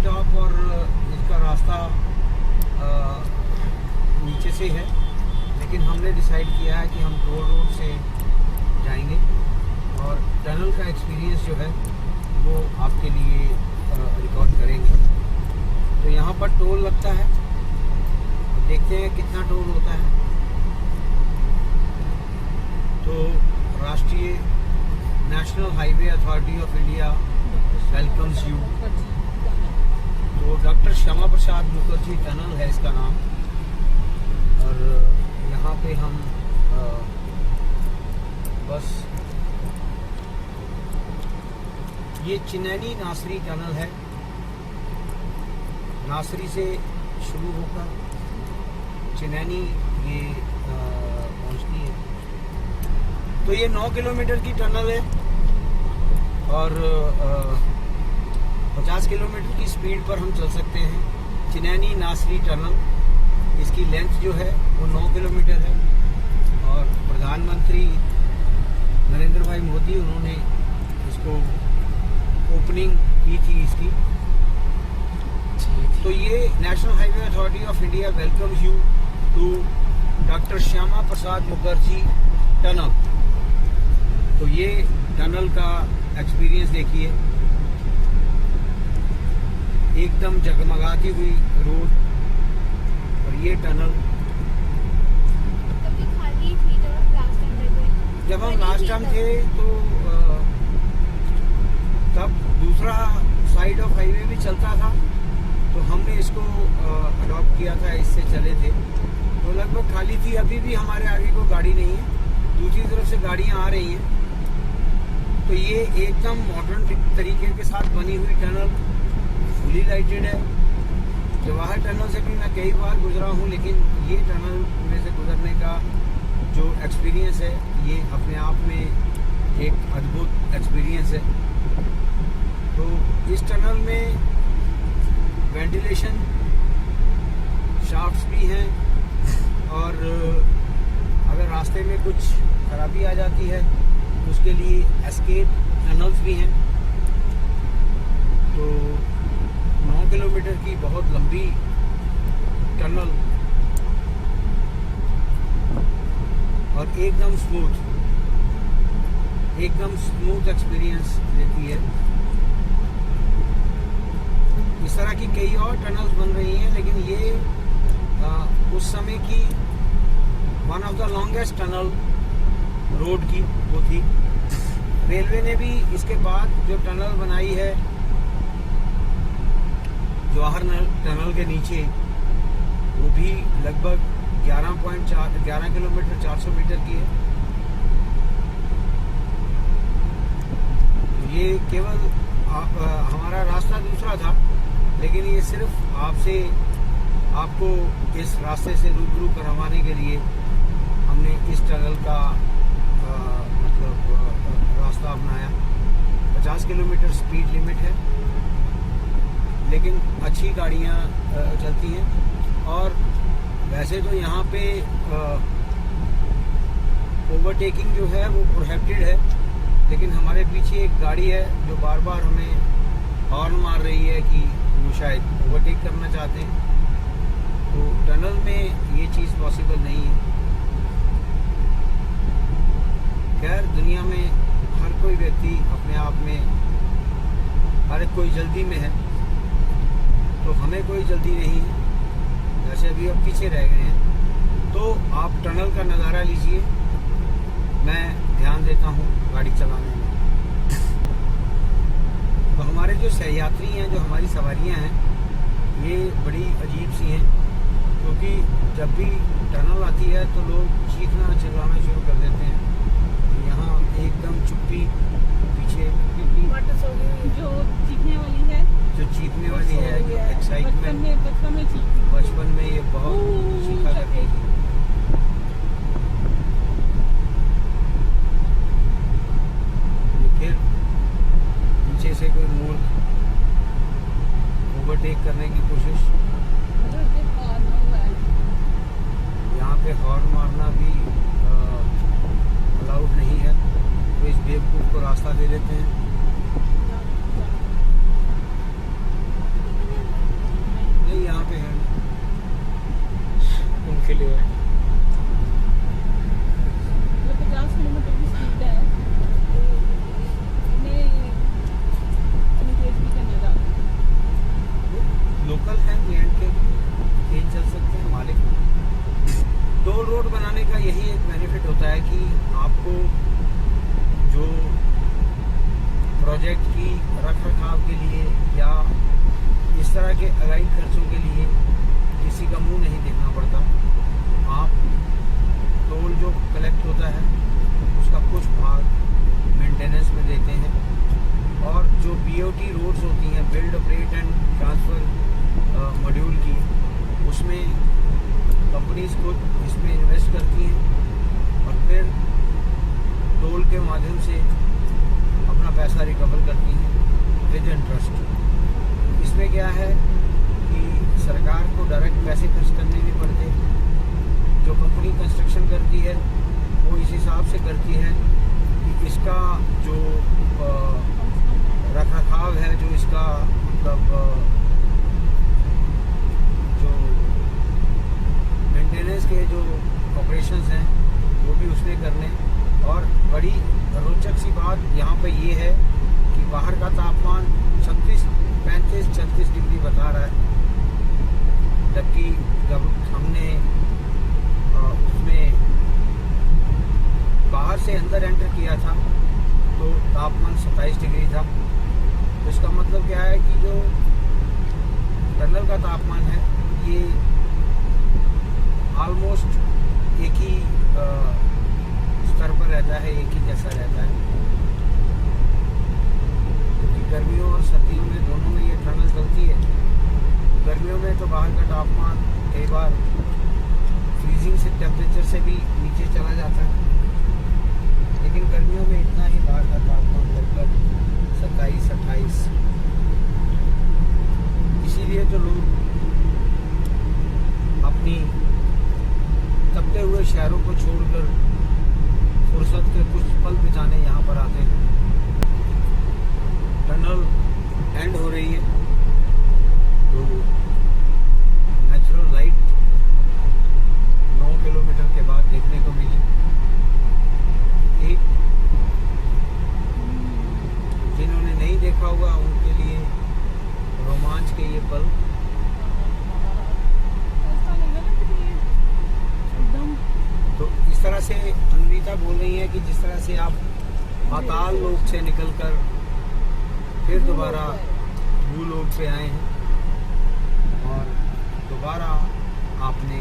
Top और इसका रास्ता नीचे से है, लेकिन हमने डिसाइड किया है कि हम टोल रोड से जाएंगे और टनल का एक्सपीरियंस जो है वो आपके लिए रिकॉर्ड करेंगे। तो यहाँ पर टोल लगता है, देखते हैं कितना टोल होता है। तो राष्ट्रीय national highway authority of India welcomes you. तो डॉक्टर श्यामा प्रसाद मुखर्जी टनल है इसका नाम, और यहाँ पे हम बस ये चिनैनी नासरी टनल है। नासरी से शुरू होकर चिनैनी ये पहुँचती है। तो ये 9 किलोमीटर की टनल है और 50 किलोमीटर की स्पीड पर हम चल सकते हैं। चिनैनी नासरी टनल, इसकी लेंथ जो है वो 9 किलोमीटर है और प्रधानमंत्री नरेंद्र भाई मोदी उन्होंने इसको ओपनिंग की थी इसकी। तो ये national highway authority of India welcomes you to doctor Shyama Prasad Mukherjee tunnel. तो ये टनल का एक्सपीरियंस देखिए, एकदम जगमगाती हुई रोड और ये टनल। खाली थी जब हम लास्ट टाइम थे तो तब दूसरा साइड ऑफ हाईवे भी चलता था, तो हमने इसको अडॉप्ट किया था, इससे चले थे। तो लगभग खाली थी, अभी भी हमारे आगे कोई गाड़ी नहीं है, दूसरी तरफ से गाड़ियां आ रही हैं। तो ये एकदम मॉडर्न तरीके के साथ बनी हुई टनल, फुली लाइटेड है। जवाहर टनल से भी मैं कई बार गुजरा हूँ, लेकिन ये टनल में से गुजरने का जो एक्सपीरियंस है ये अपने आप में एक अद्भुत एक्सपीरियंस है। तो इस टनल में वेंटिलेशन शाफ्ट्स भी हैं और अगर रास्ते में कुछ खराबी आ जाती है उसके लिए एस्केप टनल्स भी हैं। तो 9 किलोमीटर की बहुत लंबी टनल और एकदम स्मूथ एक्सपीरियंस देती है। इस तरह की कई और टनल्स बन रही हैं, लेकिन ये उस समय की one of the longest tunnel road की वो थी। रेलवे ने भी इसके बाद जो टनल बनाई है जवाहर टनल के नीचे, वो भी लगभग 11 किलोमीटर 400 मीटर की है। ये केवल हमारा रास्ता दूसरा था, लेकिन ये सिर्फ आपको इस रास्ते से रूबरू करवाने के लिए हमने इस टनल का रास्ता अपनाया। 50 किलोमीटर स्पीड लिमिट है, लेकिन अच्छी गाड़ियाँ चलती हैं। और वैसे तो यहाँ पे ओवरटेकिंग जो है वो प्रोहिबिटेड है, लेकिन हमारे पीछे एक गाड़ी है जो बार बार हमें हॉर्न मार रही है कि वो शायद ओवरटेक करना चाहते हैं। तो टनल में ये चीज़ पॉसिबल नहीं है। खैर, दुनिया में हर कोई व्यक्ति अपने आप में, हर कोई जल्दी में है, तो हमें कोई जल्दी नहीं है। जैसे अभी अब पीछे रह गए हैं, तो आप टनल का नज़ारा लीजिए। मैं ध्यान देता हूँ गाड़ी चलाने में। तो हमारे जो सहयात्री हैं, जो हमारी सवारियाँ हैं, ये बड़ी अजीब सी हैं, क्योंकि जब भी टनल आती है तो लोग चीखना चिल्लाना शुरू कर देते हैं। यहाँ एकदम चुप्पी, पीछे जो चीखने वाली है, जो एक्साइटमेंट बचपन में ये बहुत चीखा करती थी। फिर पीछे से कोई मूर्ख ओवरटेक करने की कोशिश। यहाँ पे हॉर्न मारना भी अलाउड नहीं है, तो इस बेवकूफ़ को रास्ता दे देते हैं। होने का यही एक बेनिफिट होता है कि आपको जो प्रोजेक्ट की रख रखाव के लिए या इस तरह के अगाई खर्चों के लिए किसी का मुंह नहीं देखना पड़ता। आप टोल जो कलेक्ट होता है उसका कुछ भाग मेंटेनेंस में देते हैं, और जो बीओटी रोड्स होती हैं, build operate and transfer module की, उसमें कंपनीज खुद इसमें इन्वेस्ट करती हैं और फिर टोल के माध्यम से अपना पैसा रिकवर करती हैं विद इंटरेस्ट। इसमें क्या है कि सरकार को डायरेक्ट पैसे खर्च करने नहीं पड़ते। जो कंपनी कंस्ट्रक्शन करती है वो इस हिसाब से करती है कि इसका जो रख रखाव है, जो इसका मतलब जो मेंटेनेंस के जो ऑपरेशंस हैं वो भी उसने करने। और बड़ी रोचक सी बात यहाँ पे ये है कि बाहर का तापमान 35-36 डिग्री बता रहा है, जबकि जब हमने उसमें बाहर से अंदर एंटर किया था तो तापमान 27 डिग्री था। तो इसका मतलब क्या है कि जो टनल का तापमान है ये ऑलमोस्ट एक ही स्तर पर रहता है, एक ही जैसा रहता है। क्योंकि गर्मियों और सर्दियों में दोनों में ये टनल चलती है। गर्मियों में तो बाहर का तापमान कई बार फ्रीजिंग से टेम्परेचर से भी नीचे चला जाता है, लेकिन गर्मियों में इतना ही बाहर का तापमान लगभग 27-28। इसीलिए तो लोग अपनी तपते हुए शहरों को छोड़कर फुर्सत के कुछ पल बिताने यहाँ पर आते हैं। टनल एंड हो रही है तो नेचुरल लाइट 9 किलोमीटर के बाद देखने को मिली। एक जिन्होंने नहीं देखा होगा उनके लिए रोमांच के ये पल। ऐसा लगा ना कि ये एकदम तो इस तरह से अनवीता बोल रही है कि जिस तरह से आप पाताल लोक से निकलकर फिर दोबारा भूलोक पे आए हैं और दोबारा आपने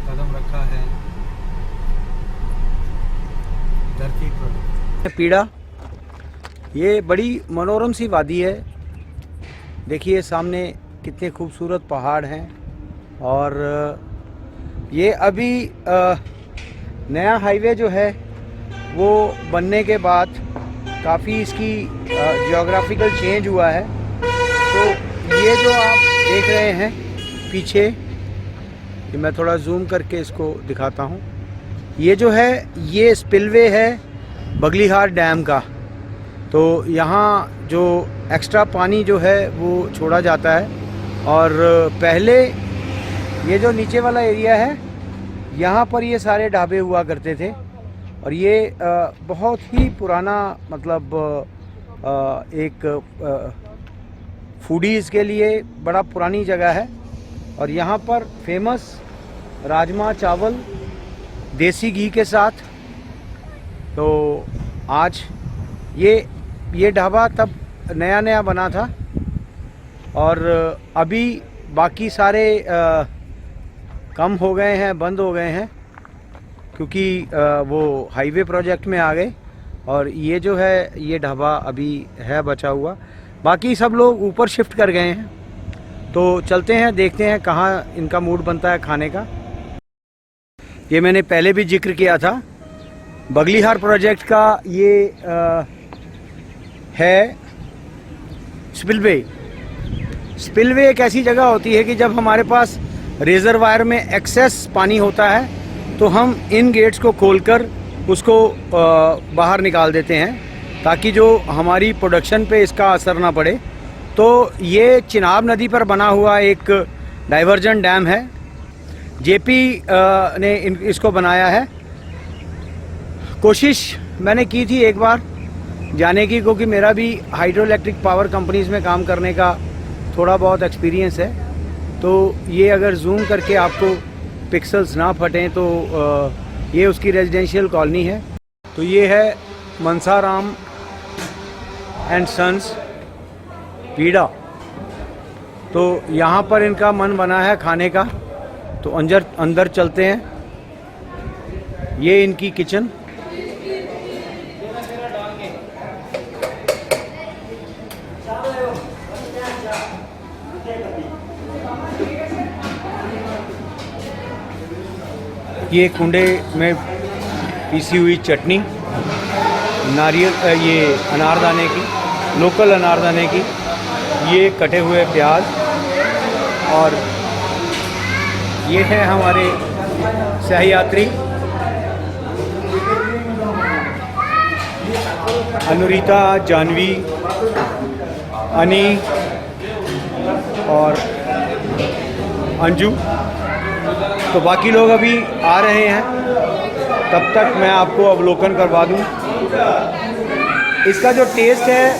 कदम रखा है धरती पर। पीड़ा ये बड़ी मनोरम सी वादी है। देखिए सामने कितने खूबसूरत पहाड़ हैं, और ये अभी नया हाईवे जो है वो बनने के बाद काफ़ी इसकी जियोग्राफिकल चेंज हुआ है। तो ये जो आप देख रहे हैं पीछे, कि मैं थोड़ा जूम करके इसको दिखाता हूँ, ये जो है ये स्पिलवे है बगलीहार डैम का। तो यहाँ जो एक्स्ट्रा पानी जो है वो छोड़ा जाता है, और पहले ये जो नीचे वाला एरिया है यहाँ पर ये सारे ढाबे हुआ करते थे, और ये बहुत ही पुराना मतलब एक फूडीज़ के लिए बड़ा पुरानी जगह है। और यहाँ पर फेमस राजमा चावल देसी घी के साथ। तो आज ये ढाबा तब नया बना था, और अभी बाकी सारे कम हो गए हैं, बंद हो गए हैं, क्योंकि वो हाईवे प्रोजेक्ट में आ गए। और ये जो है ये ढाबा अभी है बचा हुआ, बाकी सब लोग ऊपर शिफ्ट कर गए हैं। तो चलते हैं, देखते हैं कहाँ इनका मूड बनता है खाने का। ये मैंने पहले भी जिक्र किया था, बगलीहार प्रोजेक्ट का ये है स्पिलवे। स्पिलवे एक ऐसी जगह होती है कि जब हमारे पास रिजर्वायर में एक्सेस पानी होता है तो हम इन गेट्स को खोलकर उसको बाहर निकाल देते हैं, ताकि जो हमारी प्रोडक्शन पे इसका असर ना पड़े। तो ये चिनाब नदी पर बना हुआ एक डाइवर्जन डैम है। जेपी ने इसको बनाया है। कोशिश मैंने की थी एक बार जाने की, क्योंकि मेरा भी हाइड्रो इलेक्ट्रिक पावर कंपनीज में काम करने का थोड़ा बहुत एक्सपीरियंस है। तो ये अगर जूम करके आपको पिक्सल्स ना फटें तो ये उसकी रेजिडेंशियल कॉलोनी है। तो ये है मनसाराम एंड सन्स पीड़ा। तो यहाँ पर इनका मन बना है खाने का, तो अंदर चलते हैं। ये इनकी किचन। ये कुंडे में पीसी हुई चटनी, नारियल ये अनारदाने की, लोकल अनारदाने की, ये कटे हुए प्याज, और ये है हमारे सहयात्री अनुरीता, जानवी, अनी और अंजू। तो बाकी लोग अभी आ रहे हैं, तब तक मैं आपको अवलोकन करवा दूं। इसका जो टेस्ट है,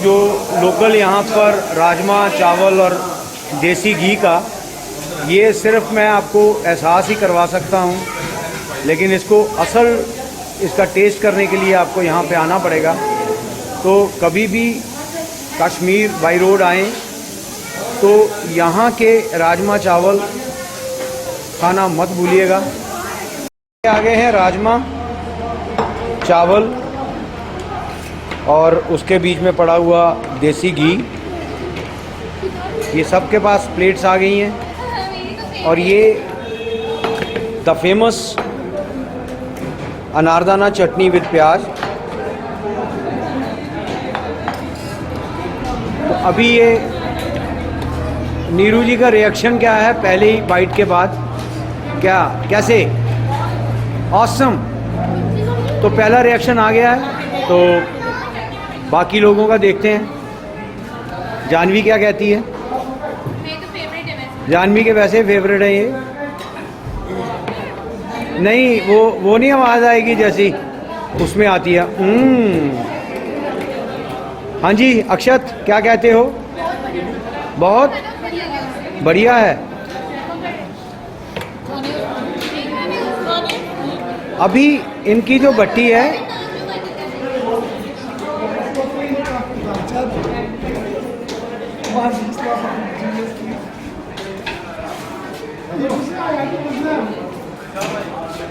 जो लोकल यहाँ पर राजमा चावल और देसी घी का, ये सिर्फ मैं आपको एहसास ही करवा सकता हूँ, लेकिन इसको असल इसका टेस्ट करने के लिए आपको यहाँ पे आना पड़ेगा। तो कभी भी कश्मीर बाई रोड आएँ तो यहाँ के राजमा चावल खाना मत भूलिएगा। आगे हैं राजमा चावल और उसके बीच में पड़ा हुआ देसी घी। ये सबके पास प्लेट्स आ गई हैं। और ये the famous anardana chutney with प्याज। तो अभी ये नीरू जी का रिएक्शन क्या है पहले ही बाइट के बाद? क्या कैसे? ऑसम। तो पहला रिएक्शन आ गया है, तो बाकी लोगों का देखते हैं। जानवी क्या कहती है? जानवी के वैसे फेवरेट है ये। नहीं, वो नहीं आवाज़ आएगी जैसी उसमें आती है। हाँ जी अक्षत, क्या कहते हो? बहुत बढ़िया है। अभी इनकी जो भट्टी है,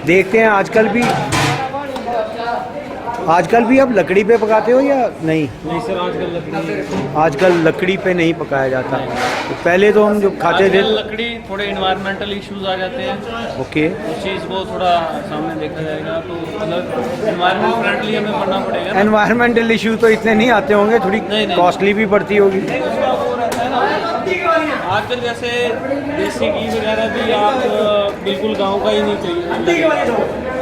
देखते हैं आजकल भी अब लकड़ी पे पकाते हो या नहीं? नहीं सर, आजकल लकड़ी पे नहीं पकाया जाता। तो पहले तो हम जो खाते थे लकड़ी, थोड़े इन्वायरमेंटल इश्यूज आ जाते हैं। ओके, उस चीज़ को थोड़ा सामने देखा जाएगा, तो मतलब इन्वायरमेंट फ्रेंडली हमें बनना पड़ेगा ना। एनवायरमेंटल इशू तो इतने नहीं आते होंगे, थोड़ी नहीं। कॉस्टली भी पड़ती होगी। उसका वो रहता है ना, आजकल जैसे देसी घी वगैरह भी आप बिल्कुल गाँव का ही नहीं चाहिए,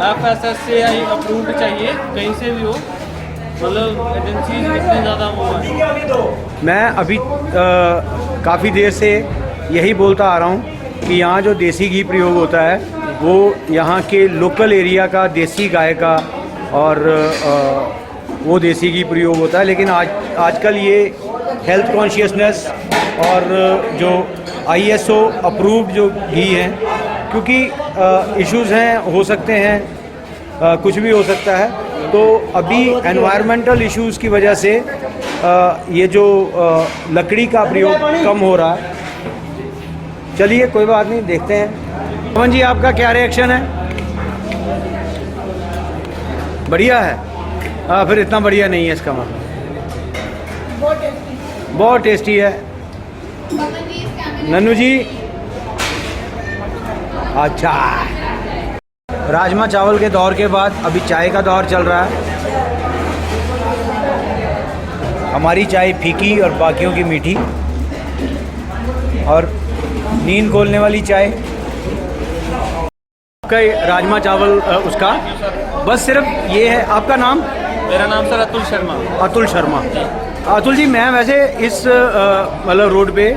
FSS से अप्रूव्ड चाहिए, कहीं से भी हो, मतलब एजेंसी इतने ज़्यादा वो है। मैं अभी काफ़ी देर से यही बोलता आ रहा हूँ कि यहाँ जो देसी घी प्रयोग होता है वो यहाँ के लोकल एरिया का देसी गाय का और वो देसी घी प्रयोग होता है। लेकिन आजकल ये हेल्थ कॉन्शियसनेस और जो ISO अप्रूव्ड जो घी हैं, क्योंकि इश्यूज़ हैं, हो सकते हैं, कुछ भी हो सकता है, तो अभी एनवायरमेंटल इश्यूज़ की वजह से ये जो लकड़ी का प्रयोग कम हो रहा है। चलिए कोई बात नहीं, देखते हैं। पवन जी आपका क्या रिएक्शन है? बढ़िया है? फिर इतना बढ़िया नहीं है इसका मतलब। बहुत टेस्टी है। नन्नू जी अच्छा, राजमा चावल के दौर के बाद अभी चाय का दौर चल रहा है। हमारी चाय फीकी और बाकियों की मीठी, और नींद खोलने वाली चाय। आपका राजमा चावल उसका बस सिर्फ ये है। आपका नाम? मेरा नाम सर अतुल शर्मा। अतुल शर्मा। अतुल जी, मैं वैसे इस मतलब रोड पे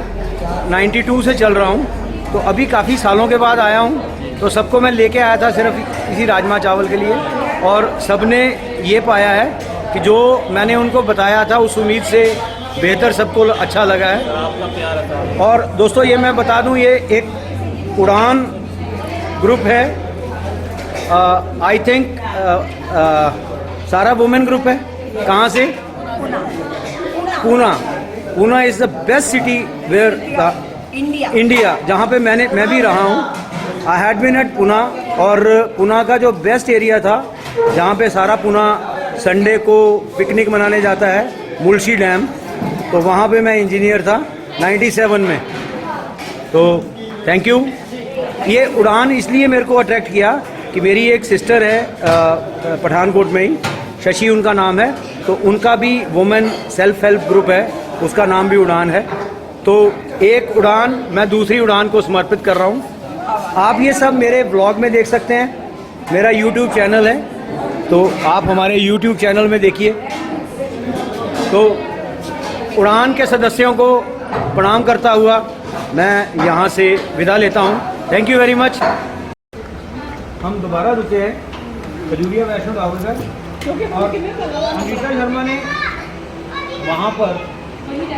92 से चल रहा हूँ, तो अभी काफ़ी सालों के बाद आया हूँ। तो सबको मैं लेके आया था सिर्फ इसी राजमा चावल के लिए, और सबने ये पाया है कि जो मैंने उनको बताया था उस उम्मीद से बेहतर सबको अच्छा लगा है। आपका प्यार है। और दोस्तों ये मैं बता दूं, ये एक उड़ान ग्रुप है, आई थिंक सारा वुमेन ग्रुप है। कहाँ से? Poona. Poona is the best city where the India, जहाँ पे मैं भी रहा हूँ। I had been at Poona, और पूना का जो बेस्ट एरिया था जहाँ पे सारा पूना संडे को पिकनिक मनाने जाता है, मुल्शी डैम, तो वहाँ पे मैं इंजीनियर था 97 में। तो थैंक यू। ये उड़ान इसलिए मेरे को अट्रैक्ट किया कि मेरी एक सिस्टर है पठानकोट में ही, शशि उनका नाम है, तो उनका भी वुमेन सेल्फ हेल्प ग्रुप है, उसका नाम भी उड़ान है। तो एक उड़ान मैं दूसरी उड़ान को समर्पित कर रहा हूँ। आप ये सब मेरे ब्लॉग में देख सकते हैं, मेरा यूट्यूब चैनल है, तो आप हमारे यूट्यूब चैनल में देखिए। तो उड़ान के सदस्यों को प्रणाम करता हुआ मैं यहाँ से विदा लेता हूँ। Thank you very much. हम दोबारा रुके हैं खजूरिया वैष्णो ढाबे पर, और अनीता शर्मा ने वहाँ पर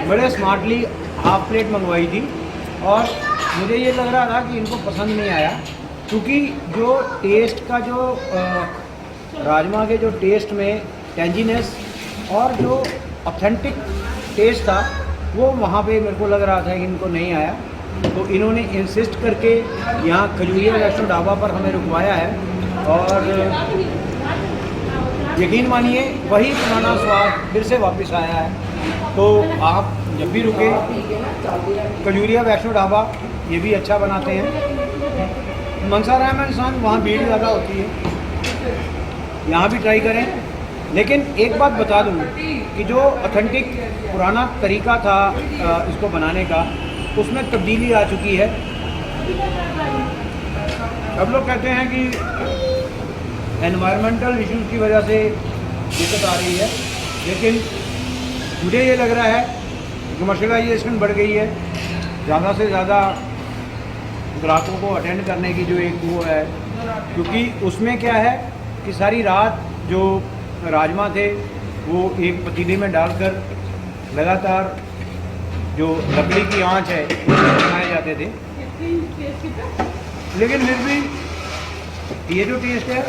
बड़े स्मार्टली हाफ प्लेट मंगवाई थी, और मुझे ये लग रहा था कि इनको पसंद नहीं आया, क्योंकि जो टेस्ट का जो राजमा के जो टेस्ट में टेंजीनेस और जो ऑथेंटिक टेस्ट था वो वहाँ पे मेरे को लग रहा था कि इनको नहीं आया। तो इन्होंने इंसिस्ट करके यहाँ खजूरिया वैष्णो ढाबा पर हमें रुकवाया है, और यकीन मानिए वही पुराना स्वाद फिर से वापस आया है। तो आप जब भी रुके, खजूरिया वैष्णो ढाबा ये भी अच्छा बनाते हैं। मनसा रहमान संग वहाँ भीड़ ज़्यादा होती है, यहाँ भी ट्राई करें। लेकिन एक बात बता दूँ कि जो ऑथेंटिक पुराना तरीका था इसको बनाने का, उसमें तब्दीली आ चुकी है। सब लोग कहते हैं कि एनवायरमेंटल इश्यूज की वजह से दिक्कत आ रही है, लेकिन मुझे ये लग रहा है कमर्शलाइजेशन बढ़ गई है, ज़्यादा से ज़्यादा ग्राहकों को अटेंड करने की जो एक वो है, क्योंकि उसमें क्या है कि सारी रात जो राजमा थे वो एक पतीले में डालकर लगातार जो लकड़ी की आंच है बनाए जाते थे। लेकिन फिर भी ये जो टेस्ट है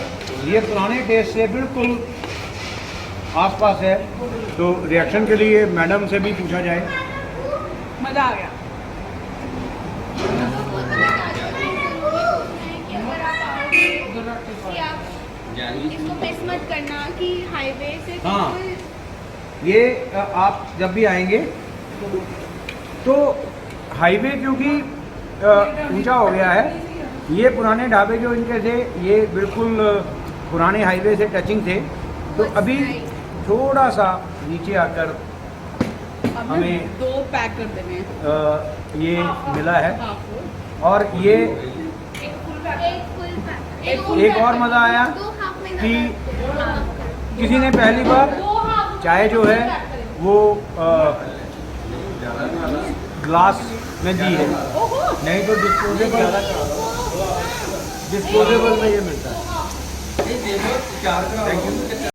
ये पुराने टेस्ट से बिल्कुल आसपास है। तो रिएक्शन के लिए मैडम से भी पूछा जाए। मज़ा आ गया। इसको मिस मत करना कि हाईवे से हाँ, ये आप जब भी आएंगे तो हाईवे क्योंकि ऊंचा हो गया है, ये पुराने ढाबे जो इनके थे ये बिल्कुल पुराने हाईवे से टचिंग थे, तो अभी थोड़ा सा नीचे आकर हमें 2 पैक कर देने ये मिला है। और ये एक और मज़ा आया कि किसी ने पहली बार चाय जो है वो ग्लास में दी है, नहीं तो डिस्पोजेबल में ये मिलता है। Thank you.